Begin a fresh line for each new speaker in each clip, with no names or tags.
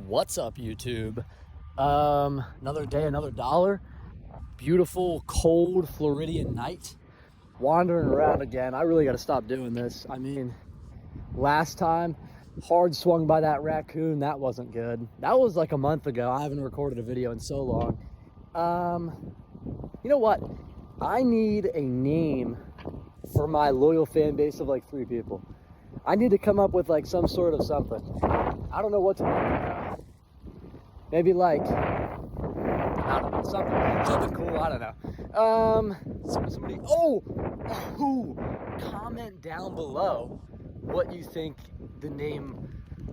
What's up, YouTube? Another day, another dollar. Beautiful, cold Floridian night. Wandering around again. I really got to stop doing this. I mean, last time, hard swung by that raccoon. That wasn't good. That was like a month ago. I haven't recorded a video in so long. You know what? I need a name for my loyal fan base of like 3 people. I need to come up with like some sort of something. I don't know what to do. Maybe like, I don't know, something cool, I don't know. Somebody, comment down below what you think the name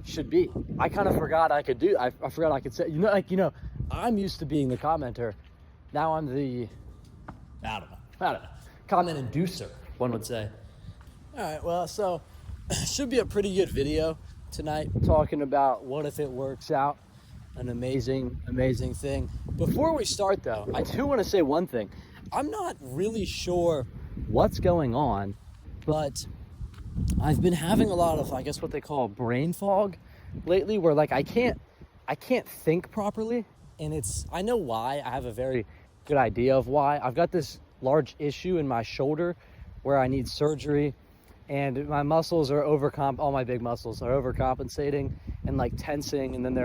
should be. I kind of forgot I could do, I forgot I could say, I'm used to being the commenter. Now I'm the, I don't know, comment inducer, one would say. All right, well, so should be a pretty good video tonight, talking about what if it works out. An amazing thing. Before we start though, I do want to say one thing. I'm not really sure what's going on, but I've been having a lot of, I guess, what they call brain fog lately, where like I can't think properly. And I know why. I have a very good idea of why. I've got this large issue in my shoulder where I need surgery, and my muscles are all my big muscles are overcompensating and like tensing, and then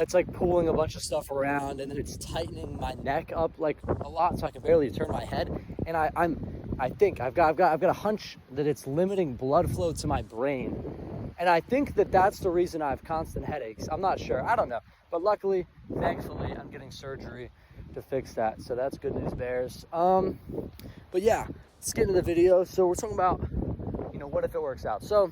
it's like pulling a bunch of stuff around, and then it's tightening my neck up like a lot, so I can barely turn my head. And I think I've got a hunch that it's limiting blood flow to my brain, and I think that's the reason I have constant headaches. I'm not sure, I don't know, but luckily, thankfully, I'm getting surgery to fix that, so that's good news, bears. But yeah, let's get into the video. So we're talking about, what if it works out? So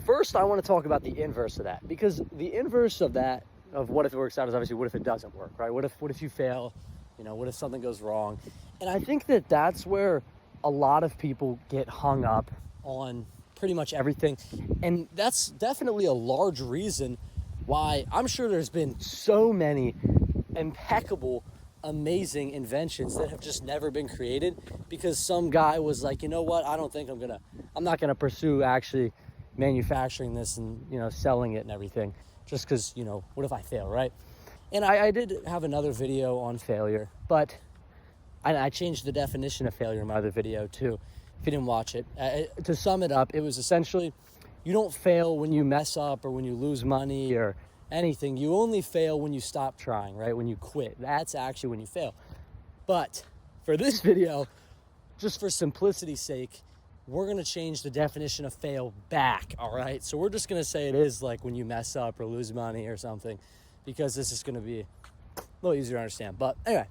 first, I want to talk about the inverse of that, because the inverse of that, of what if it works out, is obviously what if it doesn't work, right? What if you fail? What if something goes wrong? And I think that's where a lot of people get hung up on pretty much everything. And that's definitely a large reason why I'm sure there's been so many impeccable, amazing inventions that have just never been created, because some guy was like, you know what, I'm not gonna pursue actually manufacturing this and selling it and everything, just because what if I fail, right? And I did have another video on failure, but I changed the definition of failure in my other video too, if you didn't watch it. To sum it up, it was essentially, you don't fail when you mess up or when you lose money or anything. You only fail when you stop trying, right? When you quit. That's actually when you fail. But for this video, just for simplicity's sake, we're going to change the definition of fail back, all right? So we're just going to say it is like when you mess up or lose money or something, because this is going to be a little easier to understand. But anyway,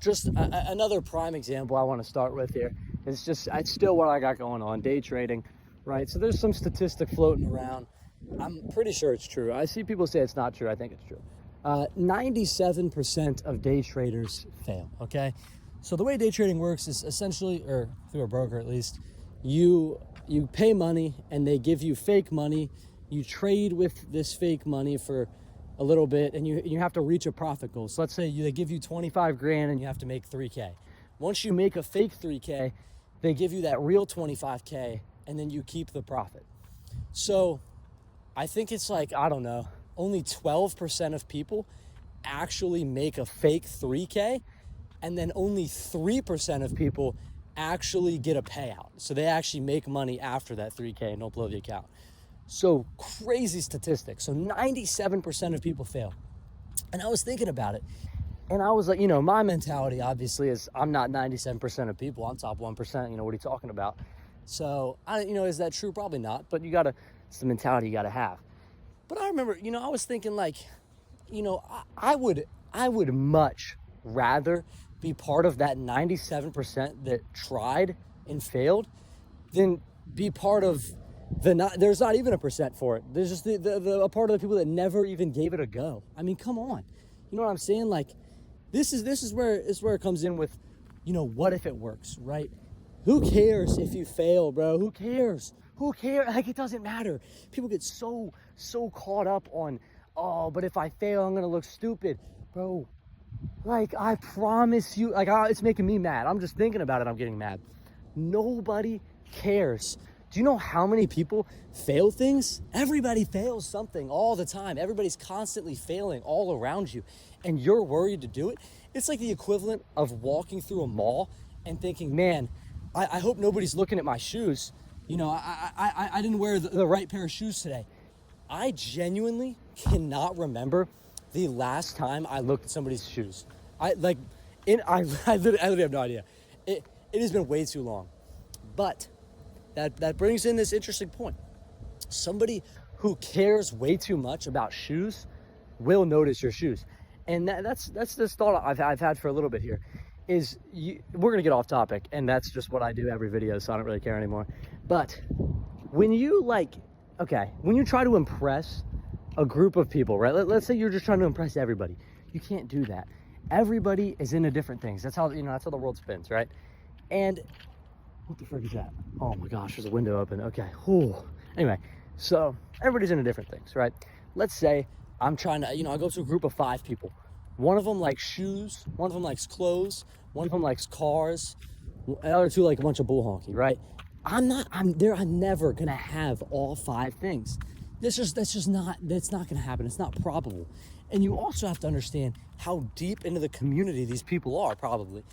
just another prime example I want to start with here. It's still what I got going on, day trading, right? So there's some statistic floating around. I'm pretty sure it's true. I see people say it's not true. I think it's true. 97% of day traders fail, okay? So the way day trading works is essentially, or through a broker at least, you pay money and they give you fake money. You trade with this fake money for a little bit, and you have to reach a profit goal. So let's say they give you 25 grand and you have to make 3K. Once you make a fake 3K, they give you that real 25K, and then you keep the profit. So I think it's like, I don't know, only 12% of people actually make a fake 3K, and then only 3% of people actually get a payout. So they actually make money after that 3K and don't blow the account. So crazy statistics. So 97% of people fail. And I was thinking about it, and I was like, my mentality obviously is I'm not 97% of people. I'm top 1%. What are you talking about? So, is that true? Probably not. But it's the mentality you got to have. But I remember, I was thinking like, I would much rather be part of that 97% that tried and failed than be part of there's not even a percent for it. There's just a part of the people that never even gave it a go. I mean, come on. You know what I'm saying? Like, this is where it comes in with, what if it works, right? Who cares if you fail, bro? Who cares? Like, it doesn't matter. People get so caught up on, but if I fail, I'm going to look stupid. Bro, like, I promise you, like, it's making me mad. I'm just thinking about it, I'm getting mad. Nobody cares Do you know how many people fail things? Everybody fails something all the time. Everybody's constantly failing all around you, and you're worried to do it. It's like the equivalent of walking through a mall and thinking, man, I hope nobody's looking at my shoes. You know, I didn't wear the right pair of shoes today. I genuinely cannot remember the last time I looked at somebody's shoes. I literally have no idea. It has been way too long. But that brings in this interesting point. Somebody who cares way too much about shoes will notice your shoes. And that's this thought I've had for a little bit here. We're gonna get off topic, and that's just what I do every video, so I don't really care anymore. But when you when you try to impress a group of people, right? Let's say you're just trying to impress everybody. You can't do that. Everybody is into different things. That's how the world spins, right? And what the frick is that? Oh my gosh, there's a window open. Okay. Whew. Anyway, so everybody's into different things, right? Let's say I'm trying to, I go to a group of 5 people. One of them likes shoes, one of them likes clothes, one of them likes cars, the other 2 like a bunch of bull honky, right? I'm never gonna have all 5 things. That's not gonna happen. It's not probable. And you also have to understand how deep into the community these people are, probably,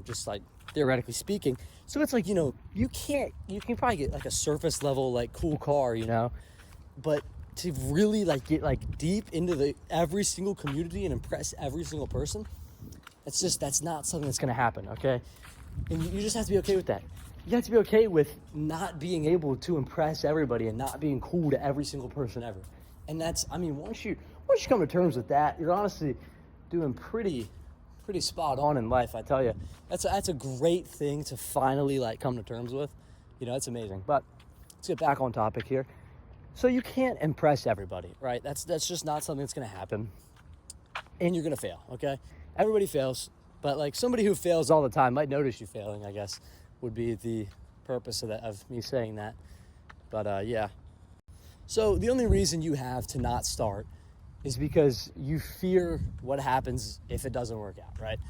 just like theoretically speaking. So it's like, you can probably get like a surface level, like cool car, but to really get deep into every single community and impress every single person, that's not something that's gonna happen, okay? And you just have to be okay with that. You have to be okay with not being able to impress everybody and not being cool to every single person ever. And once you come to terms with that, you're honestly doing pretty spot on in life, I tell you. That's a great thing to finally come to terms with. It's amazing. But let's get back on topic here. So you can't impress everybody, right? That's just not something that's gonna happen. And you're gonna fail, okay? Everybody fails, but somebody who fails all the time might notice you failing, I guess, would be the purpose of me saying that. But yeah. So the only reason you have to not start is because you fear what happens if it doesn't work out, right?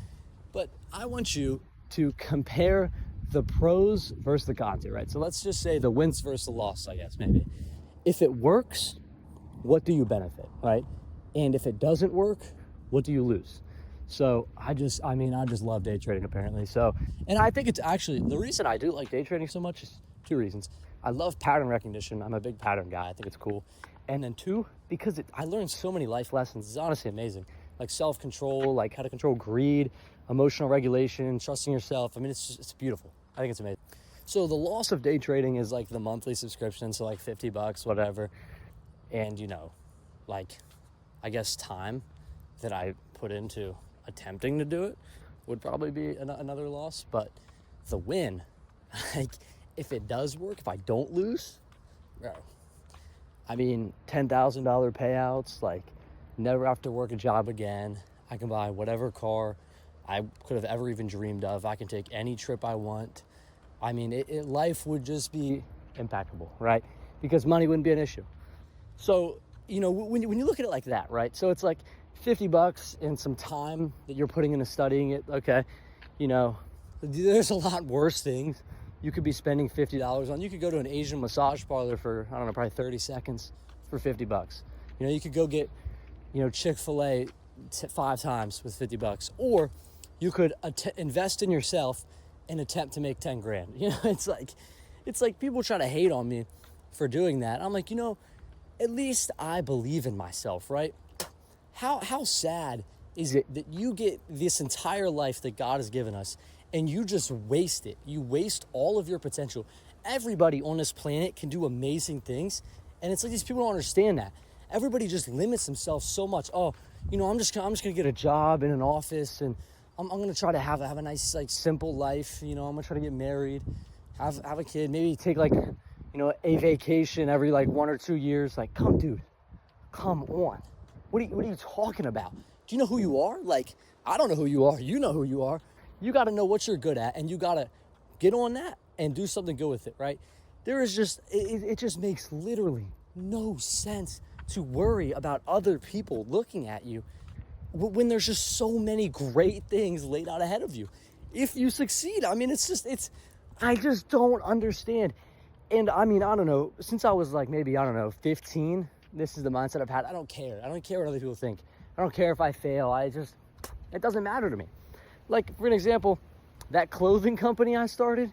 But I want you to compare the pros versus the cons here, right? So let's just say the wins versus the loss, I guess, maybe. If it works, what do you benefit, right? And if it doesn't work, what do you lose? So I just love day trading apparently. So, and I think it's actually, the reason I do like day trading so much is 2 reasons. I love pattern recognition. I'm a big pattern guy. I think it's cool. And then 2, because I learned so many life lessons. It's honestly amazing. Like self-control, how to control greed, emotional regulation, trusting yourself. It's beautiful. I think it's amazing. So the loss of day trading is the monthly subscription, so $50, whatever. And I guess time that I put into attempting to do it would probably be another loss. But the win, if it does work, if I don't lose, bro, $10,000 payouts, never have to work a job again. I can buy whatever car I could have ever even dreamed of. I can take any trip I want. Life would just be impeccable, right? Because money wouldn't be an issue. So, when you look at it like that, right? So it's $50 and some time that you're putting into studying it, okay? There's a lot worse things you could be spending $50 on. You could go to an Asian massage parlor for, I don't know, probably 30 seconds for $50. You could go get, Chick-fil-A 5 times with $50. Or you could invest in yourself and attempt to make 10 grand. It's like people try to hate on me for doing that. I'm like, at least I believe in myself, right? How sad is it that you get this entire life that God has given us and you just waste it? You waste all of your potential. Everybody on this planet can do amazing things, and it's these people don't understand that. Everybody just limits themselves so much. Oh, I'm just gonna get a job in an office, and I'm gonna try to have a nice simple life. I'm gonna try to get married, have a kid, maybe take a vacation every 1 or 2 years. Come on. What are you talking about? Do you know who you are? I don't know who you are. You know who you are. You got to know what you're good at, and you got to get on that and do something good with it, right? It just makes literally no sense to worry about other people looking at you when there's just so many great things laid out ahead of you. If you succeed, I just don't understand. And I mean, I don't know, since I was like maybe, I don't know, 15, this is the mindset I've had. I don't care. I don't care what other people think. I don't care if I fail. It doesn't matter to me. Like, for an example, that clothing company I started,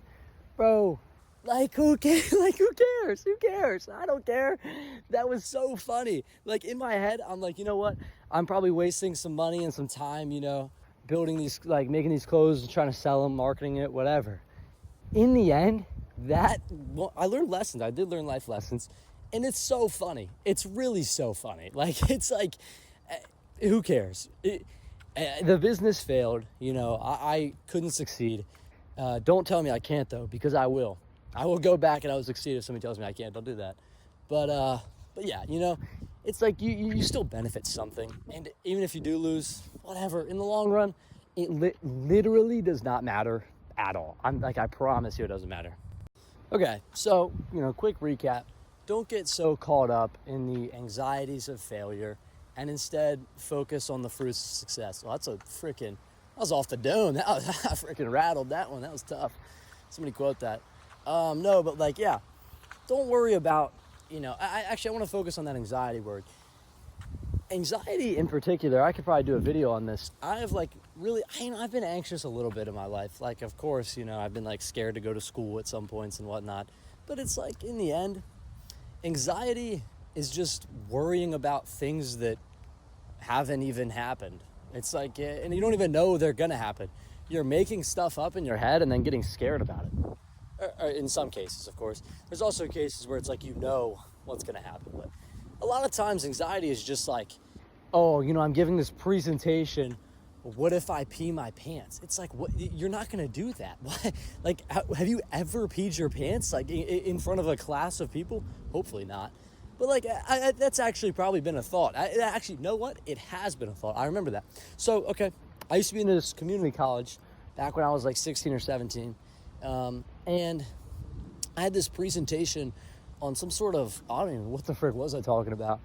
bro, like, who cares? Like, who cares? Who cares? I don't care. That was so funny. Like, in my head, I'm like, you know what? I'm probably wasting some money and some time, you know, building these, like, making these clothes and trying to sell them, marketing it, whatever. In the end, I learned lessons. I did learn life lessons. And it's so funny. It's really so funny. Like, it's like, who cares? The business failed. You know, I couldn't succeed. Don't tell me I can't, though, because I will. I will go back and I will succeed if somebody tells me I can't. Don't do that. But yeah, you know, it's like you still benefit something. And even if you do lose, whatever, in the long run, it literally does not matter at all. I promise you it doesn't matter. Okay, so, you know, quick recap. Don't get so caught up in the anxieties of failure and instead focus on the fruits of success. Well, that was off the dome. I freaking rattled that one. That was tough. Somebody quote that. No, but like, yeah, don't worry about, you know, I want to focus on that anxiety word. Anxiety in particular, I could probably do a video on this. I've been anxious a little bit in my life. Like, of course, you know, I've been like scared to go to school at some points and whatnot. But it's like, in the end, anxiety is just worrying about things that haven't even happened. It's like, and you don't even know they're gonna happen. You're making stuff up in your head and then getting scared about it. Or in some cases, of course. There's also cases where it's like, you know what's gonna happen. But a lot of times anxiety is just like, oh, you know, I'm giving this presentation. What if I pee my pants? It's like, what? You're not going to do that. What? Like, have you ever peed your pants? Like, in front of a class of people? Hopefully not. But, like, that's actually probably been a thought. Actually, you know what? It has been a thought. I remember that. So, okay, I used to be in this community college back when I was, like, 16 or 17. And I had this presentation on some sort of, I don't even know, what the frick was I talking about?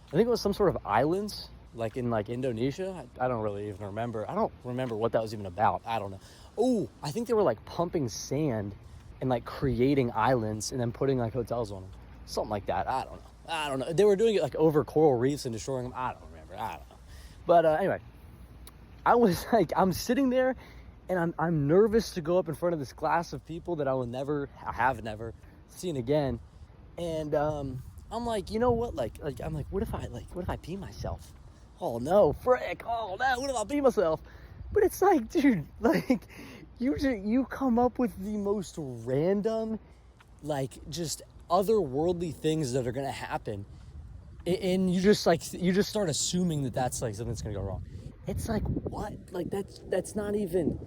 I think it was some sort of islands, like in like Indonesia. I don't really even remember. I don't remember what that was even about. I don't know. Oh, I think they were like pumping sand and like creating islands and then putting like hotels on them. Something like that. I don't know. They were doing it like over coral reefs and destroying them. I don't remember. I don't know. But anyway, I was like, I'm sitting there and I'm nervous to go up in front of this class of people that I have never seen again. And I'm like, you know what? I'm like, what if I pee myself? Oh no, frick! Oh no, what if I pee myself? But it's like, dude, like, you come up with the most random, like, just otherworldly things that are gonna happen, and you just start assuming that that's like something that's gonna go wrong. It's like, what? Like, that's not even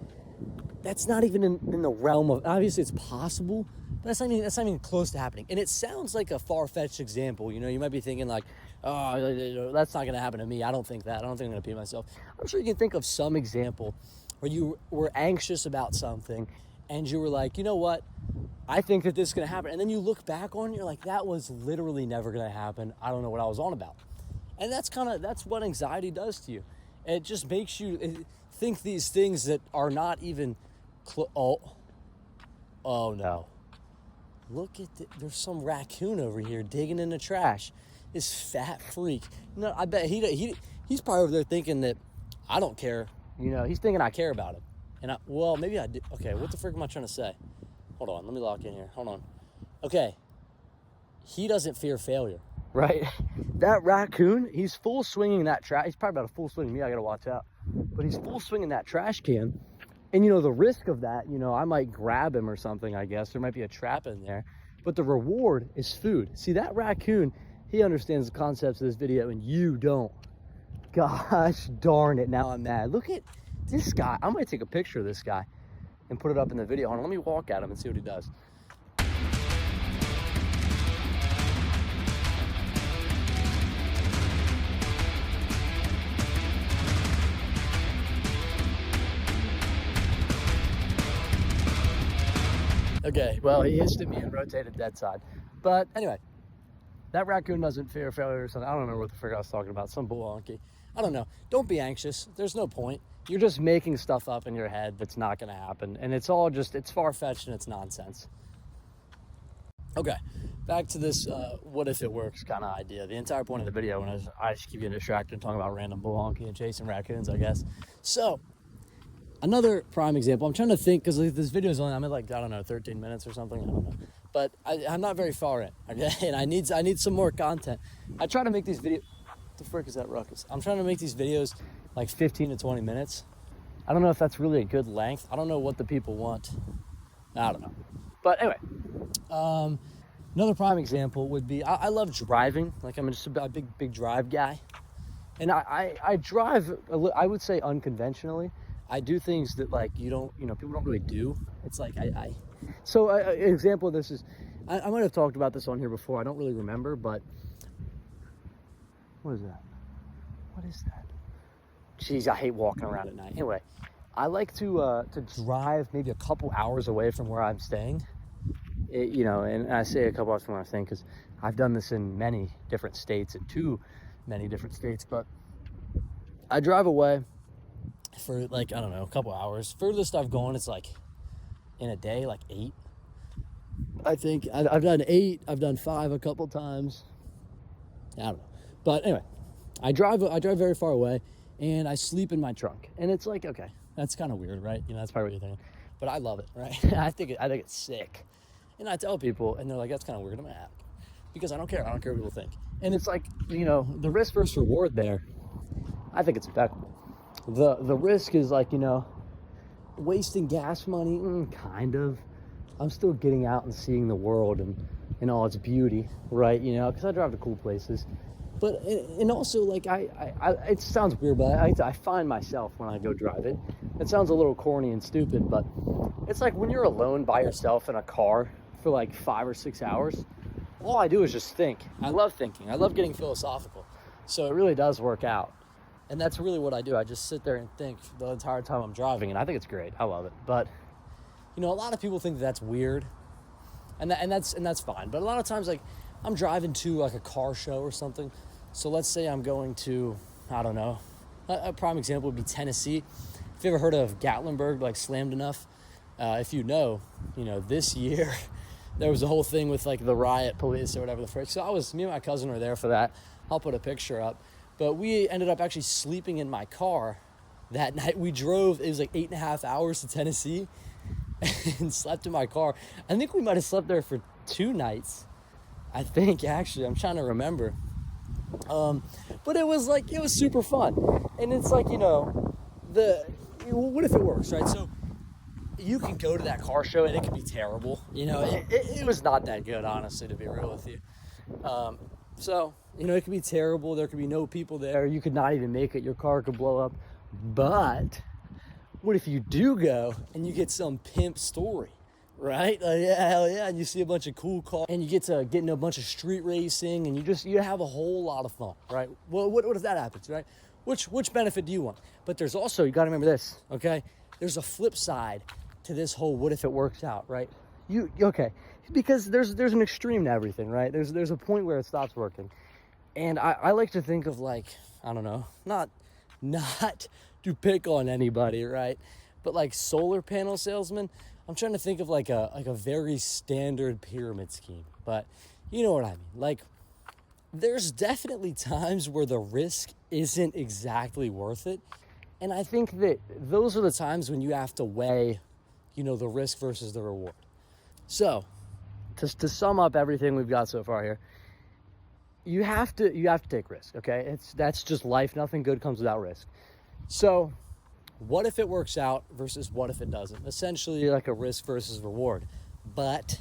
in the realm of, obviously it's possible, but that's not even close to happening. And it sounds like a far-fetched example. You know, you might be thinking like, oh, that's not going to happen to me. I don't think that. I don't think I'm going to pee myself. I'm sure you can think of some example where you were anxious about something and you were like, you know what? I think that this is going to happen. And then you look back on it, you're like, that was literally never going to happen. I don't know what I was on about. And that's what anxiety does to you. It just makes you think these things that are not even oh no. Look at there's some raccoon over here digging in the trash. This fat freak. No, I bet he's probably over there thinking that I don't care. You know, he's thinking I care about him. And maybe I do. Okay, what the frick am I trying to say? Hold on, let me lock in here. Hold on. Okay. He doesn't fear failure. Right? That raccoon, he's full swinging that trash. He's probably about a full swing of me. I got to watch out. But he's full swinging that trash can. And, you know, the risk of that, you know, I might grab him or something, I guess. There might be a trap in there. But the reward is food. See, that raccoon, he understands the concepts of this video, and you don't. Gosh darn it, now I'm mad. Look at this guy. I might take a picture of this guy and put it up in the video. Hold on, let me walk at him and see what he does. Okay, well, he hissed at me and rotated dead side. But anyway, that raccoon doesn't fear failure or something. I don't remember what the frick I was talking about. Some bullonky. I don't know. Don't be anxious. There's no point. You're just making stuff up in your head that's not going to happen. And it's all just, it's far-fetched and it's nonsense. Okay, back to this what if it works kind of idea. The entire point of the video was I just keep getting distracted and talking about random bull honky and chasing raccoons, I guess. So, another prime example, I'm trying to think, because this video is only, I'm at like, I don't know, 13 minutes or something, I don't know. But I'm not very far in, okay? And I need some more content. I try to make these videos, what the frick is that ruckus? I'm trying to make these videos like 15 to 20 minutes. I don't know if that's really a good length. I don't know what the people want. I don't know. But anyway, another prime example would be, I love driving. Like I'm just a big drive guy. And I drive, I would say unconventionally. I do things that like people don't really do. It's like so an example of this is, I might have talked about this on here before. I don't really remember, but what is that? What is that? Jeez, I hate walking around at night. Anyway, I like to drive maybe a couple hours away from where I'm staying. And I say a couple hours from where I'm staying because I've done this in many different states, in too many different states. But I drive away for like, I don't know, a couple hours. Furthest I've gone is like in a day, like 8. I think I've done 8. I've done 5 a couple times. I don't know. But anyway, I drive very far away and I sleep in my trunk. And it's like, okay, that's kind of weird, right? That's probably what you're thinking. But I love it, right? I think it's sick. And I tell people, and they're like, that's kind of weird. I'm happy because I don't care. I don't care what people think. And it's like, the risk versus reward there, I think it's impeccable. The risk is like, wasting gas money, kind of. I'm still getting out and seeing the world and all its beauty, right? Because I drive to cool places. But, and also, like, I it sounds weird, but I find myself when I go drive it. It sounds a little corny and stupid, but it's like when you're alone by yourself in a car for like 5 or 6 hours, all I do is just think. I love thinking. I love getting philosophical. So it really does work out. And that's really what I do. I just sit there and think the entire time I'm driving, and I think it's great. I love it. But, a lot of people think that's weird, and that's fine. But a lot of times, like, I'm driving to like a car show or something. So let's say I'm going to, I don't know, a prime example would be Tennessee. If you ever heard of Gatlinburg, like Slammed Enough, if this year there was a whole thing with like the riot police or whatever the frick. So me and my cousin were there for that. I'll put a picture up. But we ended up actually sleeping in my car that night. We drove, it was like 8.5 hours to Tennessee and slept in my car. I think we might have slept there for 2 nights. I think, actually, I'm trying to remember. But it was super fun. And it's like, what if it works, right? So you can go to that car show and it can be terrible. It was not that good, honestly, to be real with you. So, it could be terrible. There could be no people there. You could not even make it. Your car could blow up. But what if you do go and you get some pimp story, right? Yeah, hell yeah. And you see a bunch of cool cars and you get in a bunch of street racing and you have a whole lot of fun, right? Well, what if that happens, right? Which benefit do you want? But there's also, you got to remember this, okay? There's a flip side to this whole what if it works out, right? Because there's an extreme to everything, right? There's a point where it stops working. And I like to think of like, I don't know, not to pick on anybody, right? But like solar panel salesmen, I'm trying to think of like a very standard pyramid scheme, but you know what I mean? Like there's definitely times where the risk isn't exactly worth it. And I think that those are the times when you have to weigh, the risk versus the reward. So to sum up everything we've got so far here, you have to take risk, okay? That's just life. Nothing good comes without risk. So what if it works out versus what if it doesn't? Essentially like a risk versus reward. But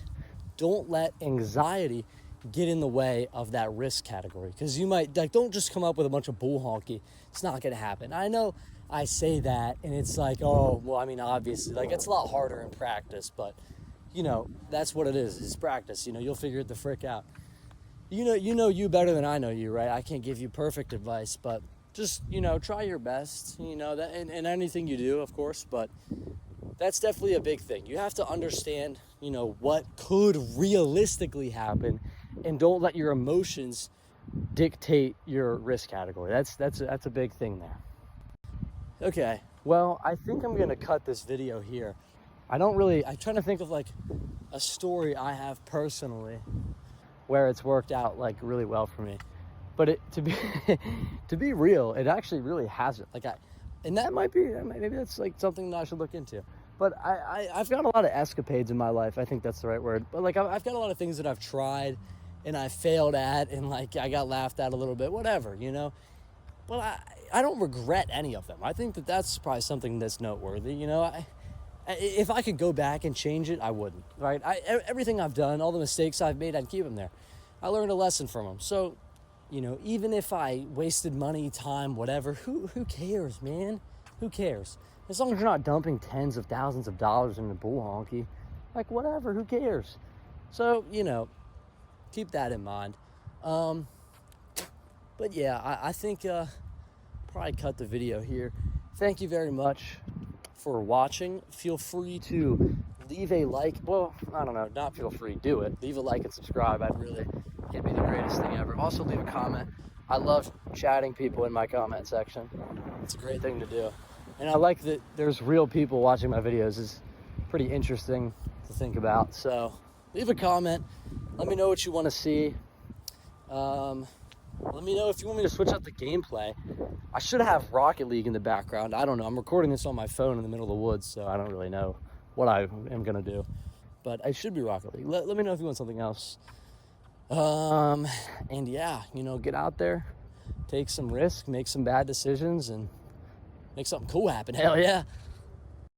don't let anxiety get in the way of that risk category, because you might, like, don't just come up with a bunch of bull honky. It's not going to happen. I know I say that and it's like, oh, well, I mean, obviously, like, it's a lot harder in practice, but that's what it is. It's practice. You'll figure it the frick out. You better than I know you, right? I can't give you perfect advice, but just, try your best, that in anything you do, of course, but that's definitely a big thing. You have to understand, what could realistically happen, and don't let your emotions dictate your risk category. That's a big thing there. Okay, well, I think I'm going to cut this video here. I'm trying to think of like a story I have personally where it's worked out like really well for me. But to be real, it actually really hasn't. And that maybe that's like something that I should look into. But I've got a lot of escapades in my life. I think that's the right word. But like I've got a lot of things that I've tried and I failed at, and like I got laughed at a little bit, whatever, you know. But I don't regret any of them. I think that that's probably something that's noteworthy, you know. If I could go back and change it, I wouldn't, right? Everything I've done, all the mistakes I've made, I'd keep them there. I learned a lesson from them. So, you know, even if I wasted money, time, whatever, who cares, man? Who cares? As long as you're not dumping tens of thousands of dollars in the bull honky, like whatever, who cares? So, you know, keep that in mind. But yeah, I think probably cut the video here. Thank you very much for watching. Feel free to leave a like. Well, I don't know, not feel free, do it. Leave a like and subscribe. It'd be the greatest thing ever. Also, leave a comment. I love chatting people in my comment section. It's a great thing to do. And I like that there's real people watching my videos. It's pretty interesting to think about. So leave a comment. Let me know what you want to see. Let me know if you want me to switch up the gameplay. I should have Rocket League in the background. I don't know. I'm recording this on my phone in the middle of the woods, so I don't really know what I am going to do. But I should be Rocket League. Let me know if you want something else. And yeah, you know, get out there, take some risk, make some bad decisions, and make something cool happen. Hell yeah.